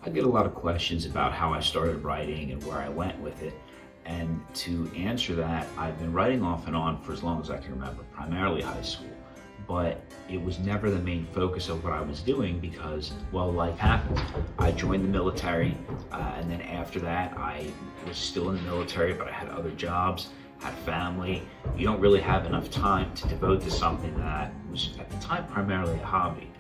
I get a lot of questions about how I started writing and where I went with it. And to answer that, I've been writing off and on for as long as I can remember, primarily high school. But it was never the main focus of what I was doing because, well, life happened. I joined the military, and then after that, I was still in the military, but I had other jobs, had family. You don't really have enough time to devote to something that was, at the time, primarily a hobby.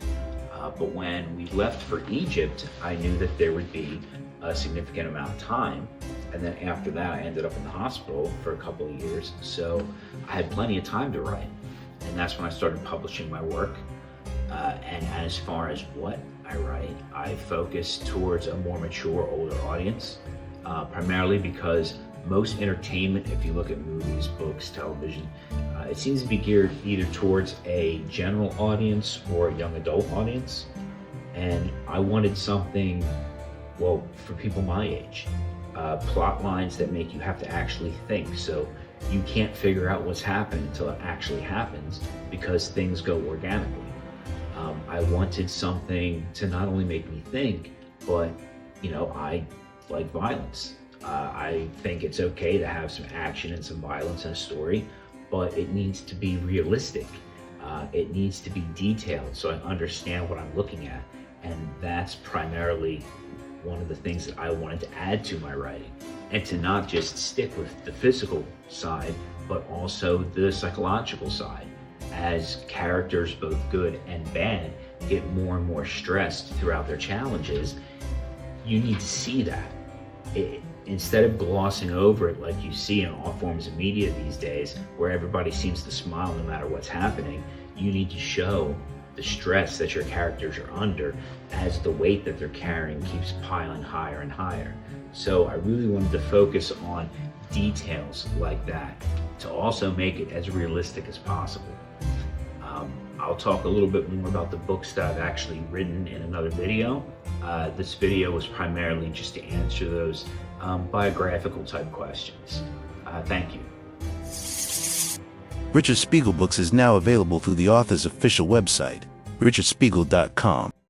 But when we left for Egypt, I knew that there would be a significant amount of time. And then after that, I ended up in the hospital for a couple of years. So I had plenty of time to write. And that's when I started publishing my work. And as far as what I write, I focus towards a more mature, older audience, primarily because most entertainment, if you look at movies, books, television, it seems to be geared either towards a general audience or a young adult audience. And I wanted something, well, for people my age. Plot lines that make you have to actually think. So you can't figure out what's happened until it actually happens because things go organically. I wanted something to not only make me think, but, I like violence. I think it's okay to have some action and some violence in a story, but it needs to be realistic. It needs to be detailed so I understand what I'm looking at. And that's primarily one of the things that I wanted to add to my writing, and to not just stick with the physical side, but also the psychological side. As characters, both good and bad, get more and more stressed throughout their challenges, you need to see that. Instead of glossing over it like you see in all forms of media these days, where everybody seems to smile no matter what's happening, you need to show the stress that your characters are under as the weight that they're carrying keeps piling higher and higher. So I really wanted to focus on details like that to also make it as realistic as possible. I'll talk a little bit more about the books that I've actually written in another video. This video was primarily just to answer those biographical type questions. Thank you. Richard Spegal Books is now available through the author's official website, richardspegal.com.